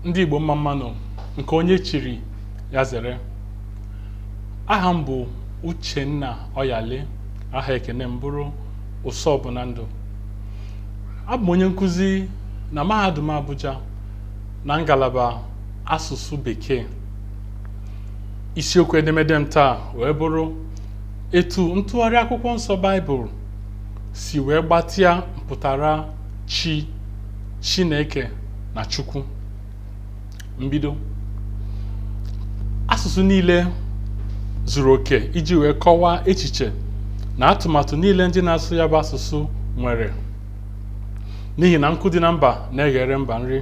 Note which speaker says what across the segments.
Speaker 1: ndị Igbo mma mmanụ nke onye chiri ya zere. Aha m bụ Uchenna Oyali, aha ekene m bụrụ ụsọ bụ na ndụ. Abụ m onye nkụzi na mahadum Abuja na ngalaba asụsụ Bekee. Isiokwu edemede m taa wee bụrụ etu ntụgharị akwụkwọ nsọ Baịbụlụ si wee gbatịa mpụtara chi, Chineke na Chukwu. Mbido. Asụsụ niile zuru oke iji wee kọwaa echiche na atụmatụ niile ndị na-asụ ya bụ asụsụ nwere, n'ihi na nkụ dị na mba na-eghere mba nri.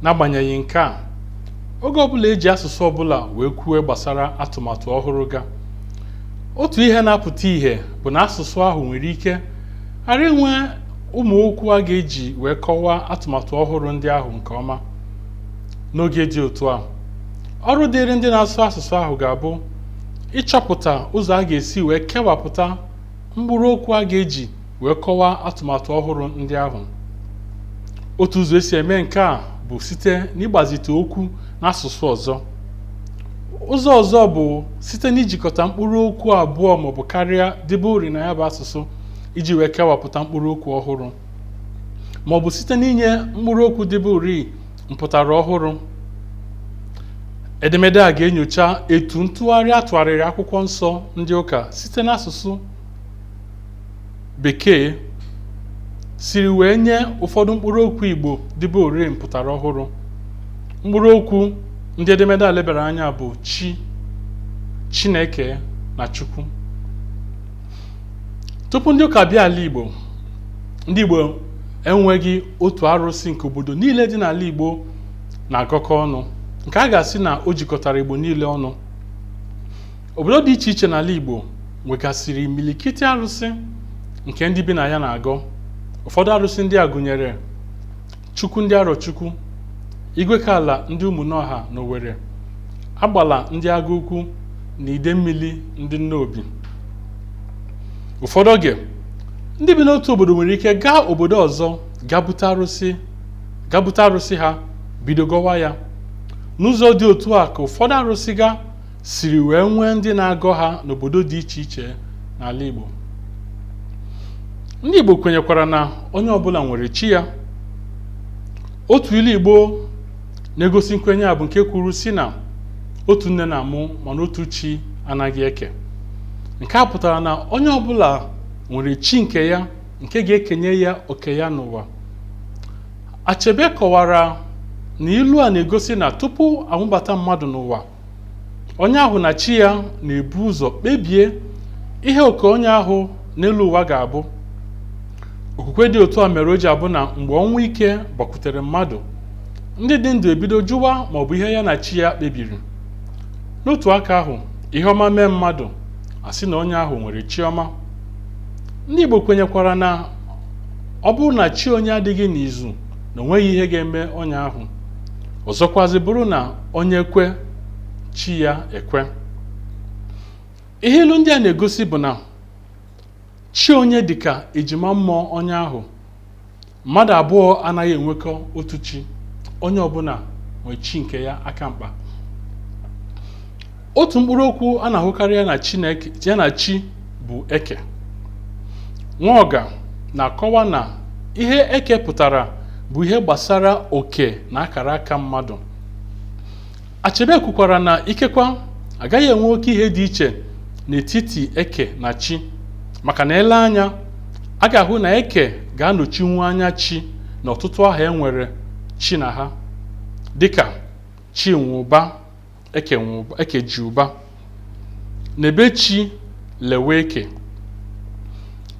Speaker 1: N'agbanyeghị nke a, oge ọbụla eji asụsụ ọbụla wee kwuo gbasara atụmatụ ọhụrụ ga, otu ihe na-apụta ihe bụ na asụsụ ahụ nwere ike ghara inwe ụmụ okwu a ga-eji wee kọwaa atụmatụ ọhụrụ ndị ahụ nke ọma. N'oge dị otu a, ọrụ dịrị ndị na-asụ asụsụ ahụ ga-abụ ịchọpụta ụzọ a ga-esi wee kewapụta mkpụrụ okwu a ga-eji wee kọwaa atụmatụ ọhụrụ ndị ahụ. Otu ụzọ esi eme nke a bụ site n'ịgbazite okwu n'asụsụ ọzọ. Ụzọ ọzọ bụ site n'ijikọta mkpụrụ okwu abụọ maọbụ karịa dịbe uri na ya bụ asụsụ iji wee kewapụta mkpụrụ okwu ọhụrụ, maọbụ site n'inye mkpụrụ okwu dịbe uri mpụtara ọhụrụ. Edemede a ga-enyocha etu ntụgharị atụgharịrị akwụkwọ nsọ ndị ụka site n'asụsụ Bekee siri wee nye ụfọdụ mkpụrụ okwu Igbo dịbe uri mpụtara ọhụrụ. Mkpụrụ okwu ndị edemede a lebara anya bụ chi, Chineke na Chukwu. Tupu ndị ụka bịa ala Igbo, ndị Igbo enweghị otu arụsị nke obodo niile dị n'ala Igbo na-agọkọ ọnụ, nke a ga-asị na o jikọtara Igbo niile ọnụ. Obodo dị iche iche n'ala Igbo nwegasịrị imilikiti arụsị nke ndị bi na ya na-agọ. Ụfọdụ arụsị ndị a gụnyere Chukwu ndị Arọchukwu, Igwekala ndị Ụmụnọha na Owerri, Agbala ndị Agụukwu na Idemmili ndị Nnobi. Ụfọdụ oge, ndị bi n'otu obodo nwere ike gaa obodo ọzọ gabute arụsị ha bido gọwa ya. N'ụzọ dị otu a ka ụfọdụ arụsị ga siri wee nwee ndị na-agọ ha n'obodo dị iche iche n'ala Igbo. Ndị Igbo kwenyekwara na onye ọbụla nwere chi ya. Otu ilu Igbo na-egosi nkwenye a bụ nke kwuru si na otu nne na-amụ mana otu chi anaghị eke. Nke a pụtara na onye ọbụla nwere chi nke ya nke ga-ekenye ya oke ya n'ụwa. Achebe kọwara na ilu a na-egosi na tupu amụbata mmadụ n'ụwa, onye ahụ na chi ya na-ebu ụzọ kpebie ihe oke onye ahụ n'elu ụwa ga-abụ. Okwukwe dị otu a mere o ji abụ na mgbe ọnwụ ike gbakwutere mmadụ, ndị dị ndụ ebido jụwa maọbụ ihe ya na chi ya kpebiri. N'otu aka ahụ, ihe ọma mee mmadụ, a sị na onye ahụ nwere chi ọma. Ndị Igbo kwenyekwara na ọ bụrụ na chi onye adịghị n'izu, na onweghị ihe ga-eme onye ahụ. Ọzọkwazi bụrụ na onye kwe, chi ya ekwe. Ihe ilu ndị a na-egosi bụ na chi onye dịka ejima mmụọ onye ahụ. Mmadụ abụọ anaghị enwekọ otu chi, onye ọbụla nwee chi nke ya aka mkpa. Otu mkpụrụ okwu a na-ahụkarị ya na chi bụ eke. Nwaọga na-akọwa na ihe eke pụtara bụ ihe gbasara oke na akara aka mmadụ. Achebe kwukwara na ikekwa agaghị enwe oke ihe dị iche n'etiti eke na chi, maka na ele anya a ga-ahụ na eke ga-anọchinwu anya chi na ọtụtụ aha e nwere chi na ha, dịka chi nwe ụba, eke ji ụba, na ebe chi lewe eke.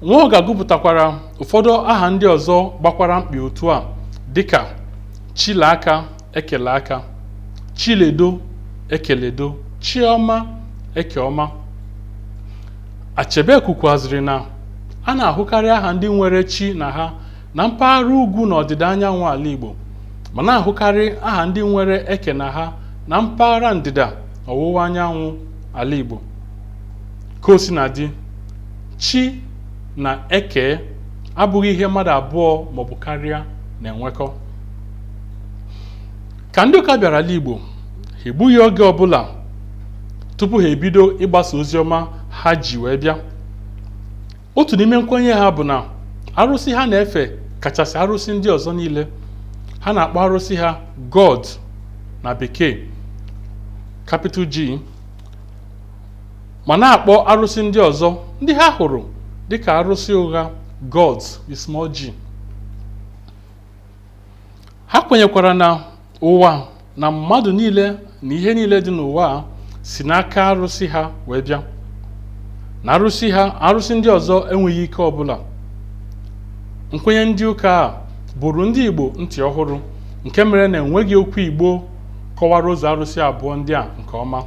Speaker 1: Nwaọga gụpụtakwara ụfọdụ aha ndị ọzọ gbakwara mkpị otu a, dịka Chileaka, Ekeleaka, Chiledo, Ekeledo, Chiọma, Ekeọma. Achebe kwukwazịrị na a na-ahụkarị aha ndị nwere chi na ha na mpaghara ugwu na ọdịda anyanwụ ala Igbo, ma na-ahụkarị aha ndị nwere eke na ha na mpaghara ndịda ọwụwa anyanwụ ala Igbo. Ka o si na dị, chi na eke abụghị ihe mmadụ abụọ maọbụ karịa na-enwekọ. ka ndị ụka bịara ala Igbo, ha egbughị oge ọbụla tupu ha ebido ịgbasa ozi ọma ha ji wee bịa. Otu n'ime nkwenye ha bụ na arụsị ha na-efe kachasị arụsị ndị ọzọ niile. Ha na-akpọ arụsị ha God na bekee, capital G, ma na-akpọ arụsị ndị ọzọ ndị ha hụrụ dịka arụsị ụgha gods with small g. Ha kwenyekwara na ụwa na mmadụ niile na ihe niile dị n'ụwa si n'aka arụsị ha wee bịa, na arụsị ndị ọzọ enweghị ike ọbụla. Nkwenye ndị ụka a bụrụ ndị Igbo ntị ọhụrụ, nke mere na enweghị okwu Igbo kọwara ụzọ arụsị abụọ ndị a nke ọma.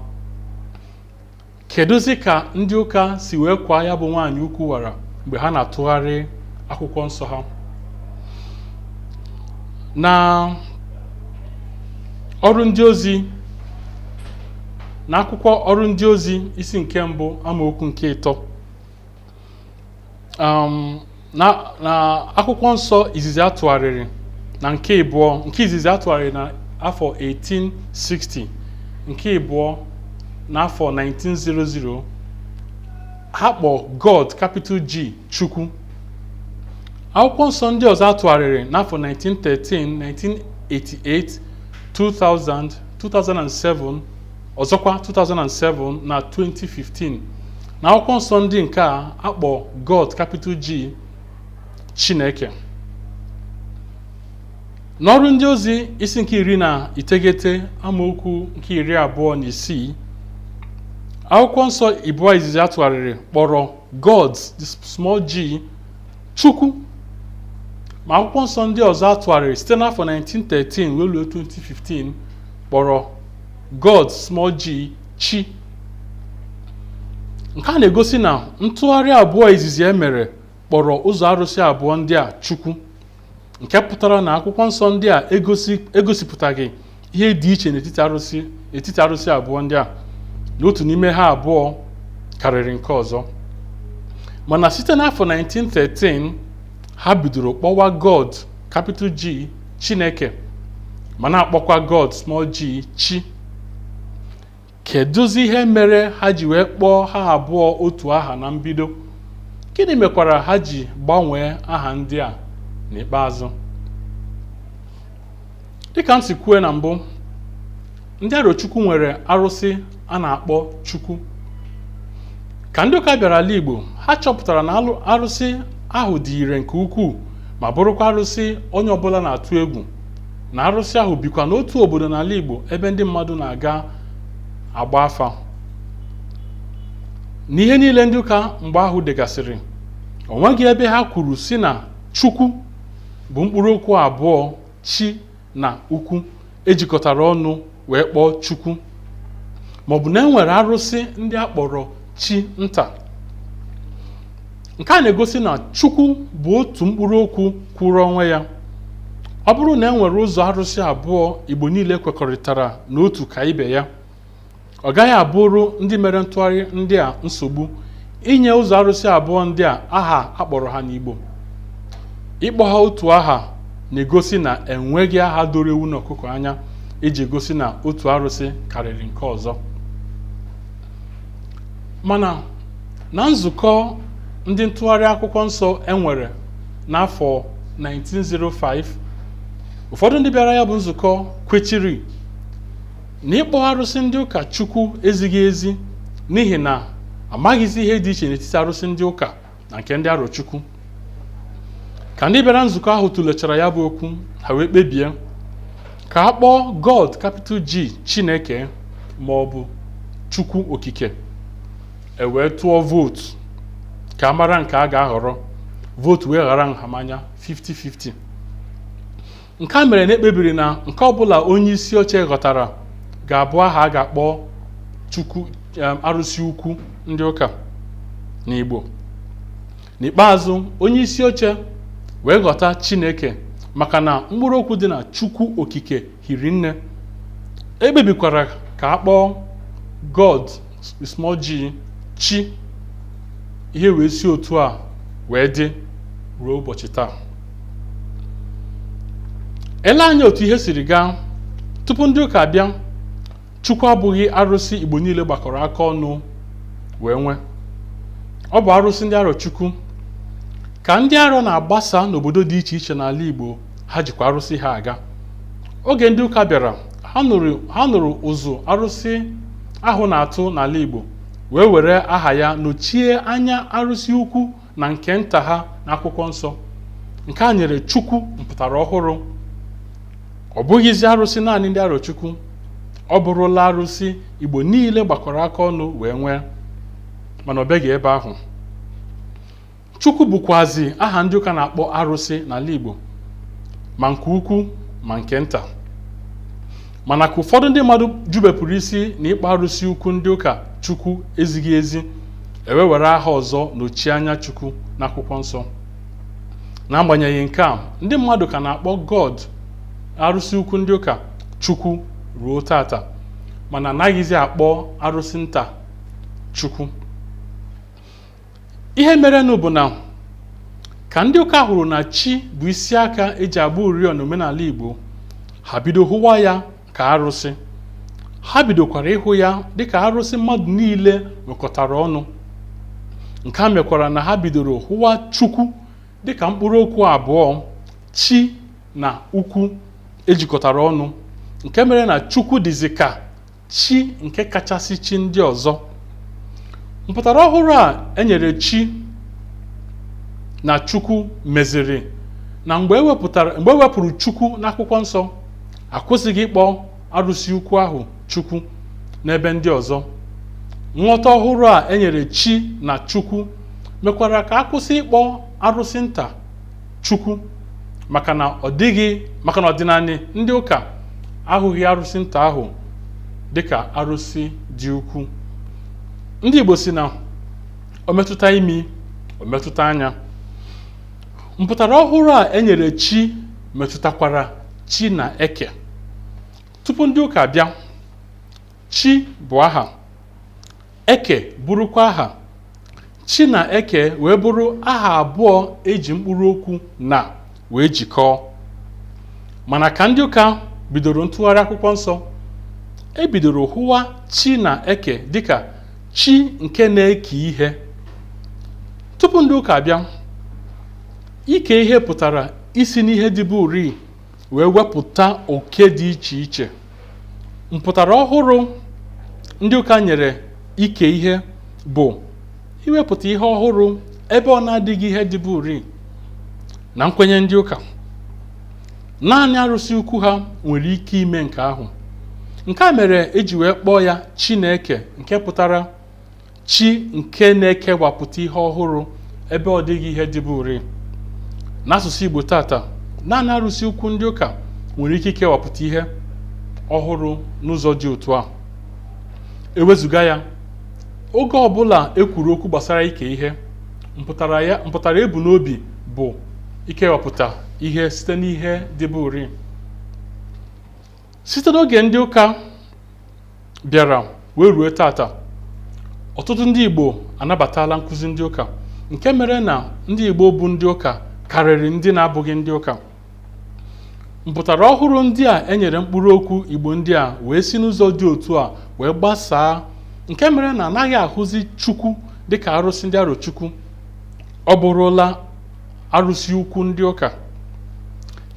Speaker 1: Kedụzi ka ndị ụka si wee kwa ya bụ nwaanyị ukwu wara mgbe ha na-atụgharị akwụkwọ nsọ ha? Na ọrụ ndị ozi, na akwụkwọ ọrụ ndị ozi isi nke mbụ amaokwu nke 3, na akwụkwọ nsọ izizi atụgharịrị na nke ịbụọ, nke izizi atụgharịrị na afọ 1860, nke ịbụọ n'afọ 1900, ha kpọ God capital G Chukwu. Akwụkwọ nsọ ndị ọzọ atụgharịrị n'afọ 1913, 1988, 2000, 2007, ọzọkwa 2007 na 2015. Na akwụkwọ nsọ ndị nke a akpọ God capital G Chineke. N'ọrụ ndị ozi isi nke 19 amaokwu nke 26, akwụkwọ nsọ ịbụọ izizi atụgharịrị kpọrọ God the small g Chukwu, ma akwụkwọ nsọ ndị ọzọ atụgharịrị site n'afọ 1913 wee ruo 2015 kpọrọ God small g Chi. Nke a na-egosi na ntụgharị abụọ izizi emere kpọrọ ụzọ arụsị abụọ ndị a Chukwu, nke pụtara na akwụkwọ nsọ ndị a egosipụtaghị ihe dị iche n'etiti arụsị abụọ ndị a, na otu n'ime ha abụọ karịrị nke ọzọ. Mana site n'afọ 1913 ha bidoro kpọwa God capital G Chineke, ma na-akpọkwa God small g Chi. Kedụzi ihe mere ha ji wee kpọọ ha abụọ otu aha na mbido? Gịnị mekwara ha ji gbanwee aha ndị a n'ikpeazụ? Dịka m si kwuo na mbụ, ndị Arochukwu nwere arụsị a na-akpọ Chukwu. Ka ndị ụka bịara ala Igbo, ha chọpụtara na arụsị ahụ dị ire nke ukwuu, ma bụrụkwa arụsị onye ọbụla na-atụ egwu, na arụsị ahụ bikwa n'otu obodo n'ala Igbo ebe ndị mmadụ na-aga agba afa. N'ihe niile ndị ụka mgbe ahụ degasịrị, o nweghị ebe ha kwuru si na Chukwu bụ mkpụrụ okwu abụọ chi na ukwu ejikọtara ọnụ wee kpọọ Chukwu, maọbụ na enwere arụsị ndị a kpọrọ chi nta. Nke a na-egosi na Chukwu bụ otu mkpụrụ okwu kwụrụ onwe ya. Ọ bụrụ na enwere ụzọ arụsị abụọ Igbo niile kwekọrịtara n'otu ka ibe ya, ọ gaghị abụrụ ndị mere ntụgharị ndị a nsogbu inye ụzọ arụsị abụọ ndị a aha akpọrọ ha n'Igbo. Ịkpọ ha otu aha na-egosi na enweghị aha doro ewu na ọkụkọ anya iji gosi na otu arụsị karịrị nke ọzọ. Mana na nzukọ ndị ntụgharị akwụkwọ nsọ enwere n'afọ 1905, ụfọdụ ndị bịara ya bụ nzukọ kwechiri na ịkpọ arụsị ndị ụka Chukwu ezighị ezi, n'ihi na amaghịzi ihe dị iche n'etiti arụsị ndị ụka na nke ndị Arochukwu. Ka ndị bịara nzukọ ahụ tụlechara ya bụ okwu, ha wee kpebie ka a kpọọ God capital G Chineke ma ọ bụ Chukwu okike. E wee tụọ vootu ka a mara nke a ga-ahọrọ. Vootu wee ghara nhamanya 50-50. Nke a mere na ekpebiri na nke ọbụla onye isi oche ghọtara ga-abụ aha a ga-akpọ Chukwu arụsị ukwu ndị ụka n'Igbo. N'ikpeazụ, onye isi oche wee ghọta Chineke maka na mkpụrụ okwu dị na Chukwu okike hiri nne. Ekpebikwara ka a kpọọ God small g Chi. Ihe wee si otu a wee dị ruo ụbọchị taa. Ele anya otu ihe siri gaa, tupu ndị ụka abịa, Chukwu abụghị arụsị Igbo niile gbakọrọ aka ọnụ wee nwee. Ọ bụ arụsị ndị arọ Chukwu ka ndị arọ na-agbasa n'obodo dị iche iche n'ala Igbo. Ha jikwa arụsị ha aga. Oge ndị ụka bịara, ha nụrụ ụzụ arụsị ahụ na-atụ n'ala Igbo, wee were aha ya nọchie anya arụsị ukwu na nke nta ha n'akwụkwọ nsọ. Nke a nyere Chukwu mpụtara ọhụrụ. Ọ bụghịzi arụsị naanị ndị arọ Chukwu, ọ bụrụla arụsị Igbo niile gbakọrọ aka ọnụ wee nwee. Mana ọ bịaghị ebe ahụ. Chukwu bụkwazi aha ndị ụka na-akpọ arụsị n'ala Igbo, ma nke ukwu ma nke nta. Mana ka ụfọdụ ndị mmadụ jubepụrụ isi na ịkpọ arụsị ukwu ndị ụka Chukwu ezighị ezi, were aha ọzọ nọchie anya Chukwu n'akwụkwọ nsọ. N'agbanyeghị nke a, ndị mmadụ ka na-akpọ God, arụsị ukwu ndị ụka, Chukwu ruo tata, mana anaghịzi akpọ arụsị nta Chukwu. Ihe merenụ bụ na ka ndị ụka hụrụ na chi bụ isi aka eji agba oriọna omenala Igbo, ha bido hụwa ya ka arụsị. Ha bidokwara ịhụ ya dịka arụsị mmadụ niile nwekọtara ọnụ. Nke a mekwara na ha bidoro hụwa Chukwu dịka mkpụrụ okwu abụọ, chi na ukwu ejikọtara ọnụ, nke mere na Chukwu dịzi ka chi nke kachasị chi ndị ọzọ. Mpụtara ọhụrụ a enyere chi na Chukwu meziri na mgbe ewepụrụ Chukwu n'akwụkwọ nsọ, akwụsịghị ịkpọ arụsị ukwu ahụ Chukwu n'ebe ndị ọzọ. Nghọta ọhụrụ a enyere chi na Chukwu mekwara ka akwụsị ịkpọ arụsị nta Chukwu, maka na ọdịnala ndị ụka ahụghị arụsị nta ahụ dịka arụsị dị ukwu. Ndị Igbo si na o metụta imi, o metụta anya. Mpụtara ọhụrụ a enyere chi metụtakwara chi na eke. Tupu ndị ụka bịa, chi bụ aha, eke bụrụkwa aha. Chi na eke wee bụrụ aha abụọ eji mkpụrụ okwu na wee jikọọ. Mana ka ndị ụka bidoro ntụgharị akwụkwọ nsọ, ebidoro hụwa chi na eke dịka chi nke na-eke ihe. Tupu ndị ụka bịa, ike ihe pụtara isi n'ihe dịbụri wee wepụta oke dị iche iche. Mpụtara ọhụrụ ndị ụka nyere ike ihe bụ iwepụta ihe ọhụrụ ebe ọ na-adịghị ihe dịbụri. Na nkwenye ndị ụka, naanị arụsị ukwu ha nwere ike ime nke ahụ. Nke a mere eji wee kpọọ ya Chineke, nke pụtara chi nke na-ekewapụta ihe ọhụrụ ebe ọ dịghị ihe dịbụri. N'asụsụ Igbo tata, naanị arụsị ukwu ndị ụka nwere ike ikewapụta ihe ọhụrụ n'ụzọ dị otu a. Ewezuga ya, oge ọbụla ekwuru okwu gbasara ike ihe, mpụtara ebu n'obi bụ ikewapụta ihe site n'ihe dịbụri. Site n'oge ndị ụka bịara wee ruo tata, ọtụtụ ndị Igbo anabatala nkụzi ndị ụka, nke mere na ndị Igbo bụ ndị ụka karịrị ndị na-abụghị ndị ụka. Mpụtara ọhụrụ ndị a enyere mkpụrụ okwu Igbo ndị a wee si n'ụzọ dị otu a wee gbasaa, nke mere na anaghị ahụzi Chukwu dịka arụsị ndị arọ Chukwu. Ọ bụrụla arụsị ukwu ndị ụka.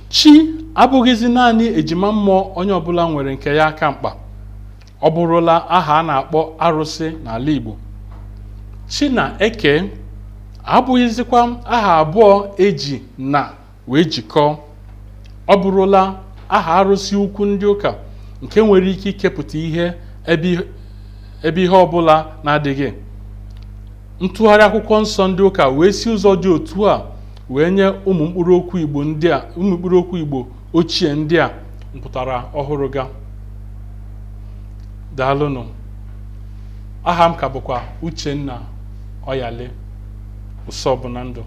Speaker 1: Chi abụghịzi naanị ejima mmụọ onye ọbụla nwere nke ya aka mkpa. Ọ bụrụla aha a na-akpọ arụsị n'ala Igbo. Chi na eke abụghịzikwa aha abụọ eji na wee jikọọ. Ọ bụrụla aha arụsị ukwu ndị ụka nke nwere ike ikepụta ihe ebe ihe ọbụla na-adịghị. Ntụgharị akwụkwọ nsọ ndị ụka wee si ụzọ dị otu a wee nye ụmụ mkpụrụ okwu Igbo ochie ndị a mpụtara ọhụrụ ga. Daalụnụ. Aha m ka bụkwa Uchenna Oyali, ụsọ bụ na ndụ,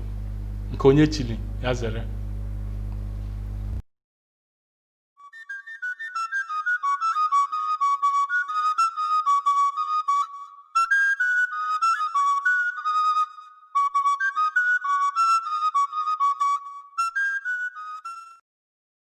Speaker 1: nke onye chili ya zere.